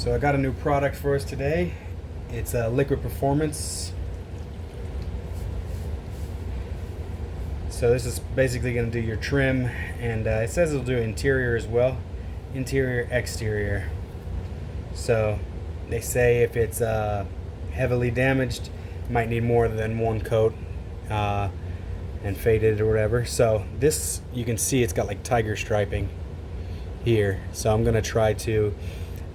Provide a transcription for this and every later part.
So I got a new product for us today. It's a liquid performance. So this is basically going to do your trim, and it says it'll do interior as well, interior, exterior. So they say if it's heavily damaged, it might need more than one coat and faded or whatever. So this, you can see it's got like tiger striping here. So I'm going to try to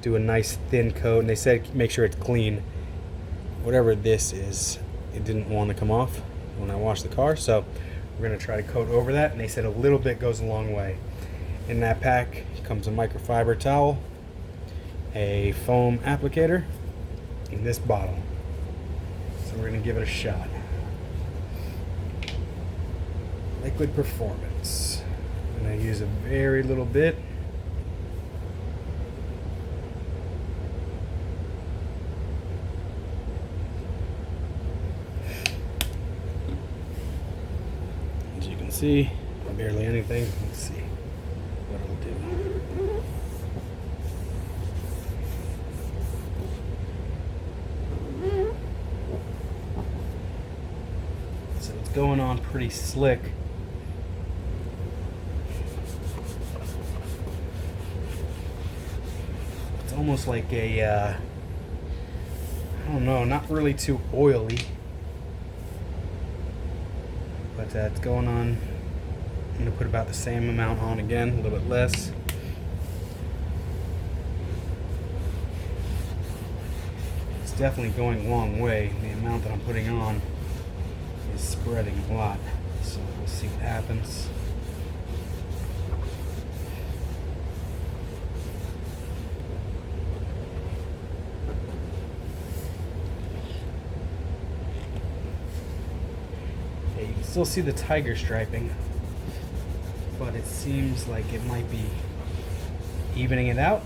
do a nice thin coat, and they said make sure it's clean. Whatever this is, it didn't want to come off when I washed the car, so we're going to try to coat over that, and they said a little bit goes a long way. In that pack comes a microfiber towel, a foam applicator, and this bottle. So we're going to give it a shot. Liquid performance. I'm going to use a very little bit. As you can see, barely anything. Let's see what it'll do. So it's going on pretty slick. It's almost like a, I don't know, not really too oily. But it's going on. I'm going to put about the same amount on again, a little bit less. It's definitely going a long way. The amount that I'm putting on is spreading a lot. So we'll see what happens. You can still see the tiger striping, but it seems like it might be evening it out.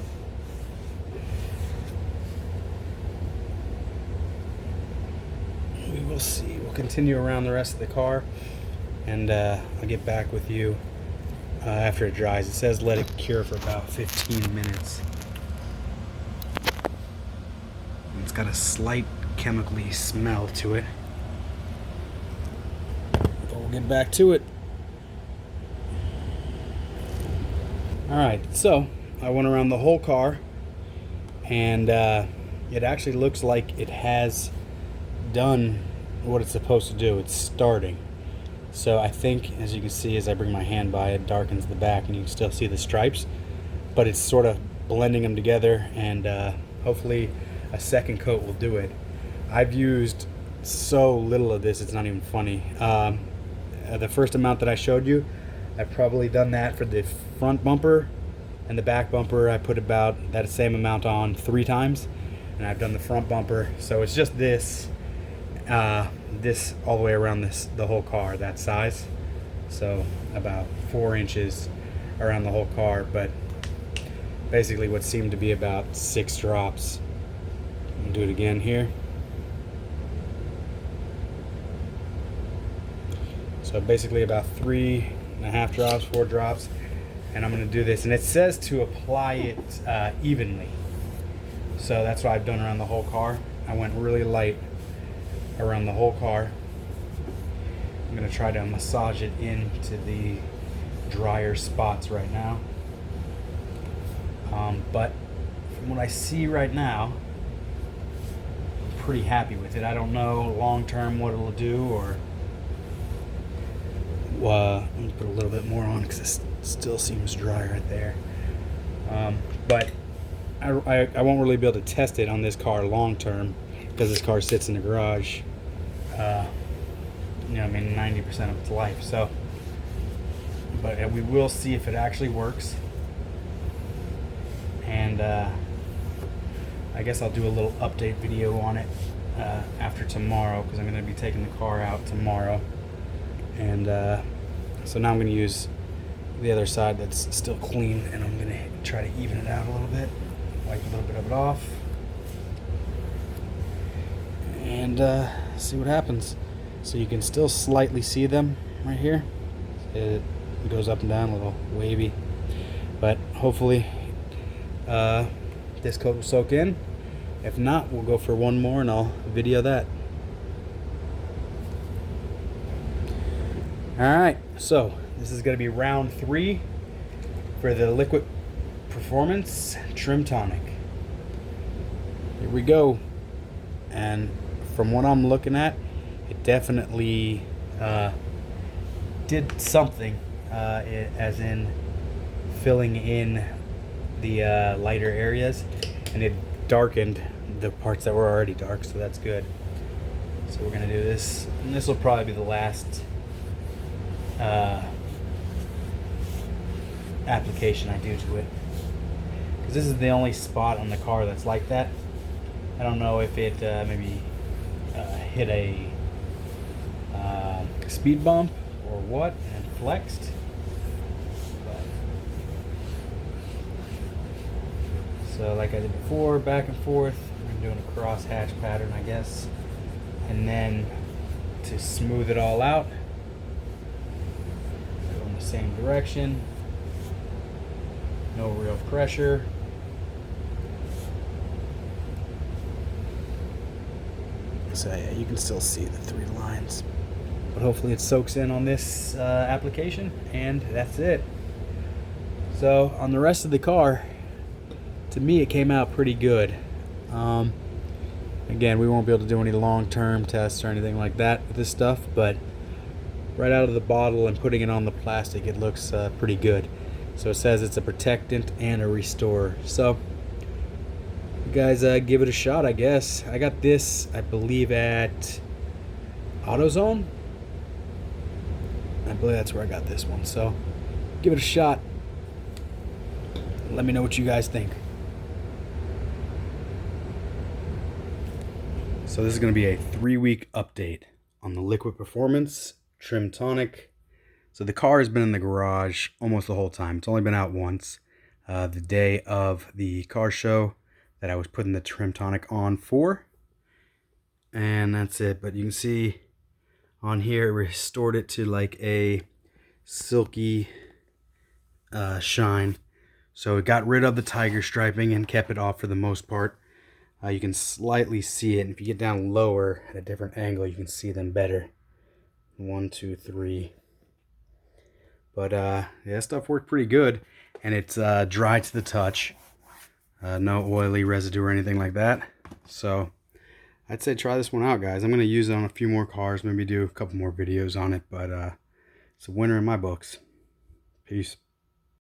We will see. We'll continue around the rest of the car, and I'll get back with you after it dries. It says let it cure for about 15 minutes. It's got a slight chemically smell to it. We'll get back to it. Alright, so I went around the whole car, and it actually looks like it has done what it's supposed to do. It's starting. So I think, as you can see, as I bring my hand by, it darkens the back and you can still see the stripes, but it's sort of blending them together, and hopefully a second coat will do it. I've used so little of this, it's not even funny. The first amount that I showed you, I've probably done that for the front bumper, and the back bumper I put about that same amount on 3 times, and I've done the front bumper. So it's just this this all the way around the whole car, that size, so about 4 inches around the whole car, but basically what seemed to be about 6 drops. I'll do it again here. So basically about 3.5 drops, 4 drops, and I'm going to do this. And it says to apply it evenly. So that's what I've done around the whole car. I went really light around the whole car. I'm going to try to massage it into the drier spots right now. But from what I see right now, I'm pretty happy with it. I don't know long term what it'll do, or let me put a little bit more on because it still seems dry right there. But I won't really be able to test it on this car long term because this car sits in the garage, I mean 90% of its life. So, but we will see if it actually works. And I guess I'll do a little update video on it after tomorrow, because I'm going to be taking the car out tomorrow. And so now I'm going to use the other side that's still clean, and I'm going to try to even it out a little bit, wipe a little bit of it off, and see what happens. So you can still slightly see them right here. It goes up and down, a little wavy, but hopefully this coat will soak in. If not, we'll go for one more and I'll video that. Alright, so this is going to be round 3 for the Liquid Performance Trim Tonic. Here we go. And from what I'm looking at, it definitely did something, as in filling in the lighter areas, and it darkened the parts that were already dark, so that's good. So we're going to do this, and this will probably be the last application I do to it, because this is the only spot on the car that's like that. I don't know if it maybe hit a speed bump or what and flexed, but, so like I did before, back and forth, I'm doing a cross hatch pattern, I guess, and then to smooth it all out, go in the same direction, no real pressure. So yeah, you can still see the 3 lines, but hopefully it soaks in on this application, and that's it. So on the rest of the car, to me it came out pretty good. Again, we won't be able to do any long-term tests or anything like that with this stuff, but right out of the bottle and putting it on the plastic, it looks pretty good. So it says it's a protectant and a restorer. So you guys give it a shot, I guess. I got this, I believe, at AutoZone. I believe that's where I got this one. So give it a shot. Let me know what you guys think. So this is going to be a 3-week update on the Liquid Performance Trim Tonic. So the car has been in the garage almost the whole time. It's only been out once, the day of the car show that I was putting the Trim Tonic on for. And that's it. But you can see on here, it restored it to like a silky shine. So it got rid of the tiger striping and kept it off for the most part. You can slightly see it. And if you get down lower at a different angle, you can see them better. 1, 2, 3. But yeah, that stuff worked pretty good. And it's dry to the touch. No oily residue or anything like that. So I'd say try this one out, guys. I'm going to use it on a few more cars. Maybe do a couple more videos on it. But it's a winner in my books. Peace.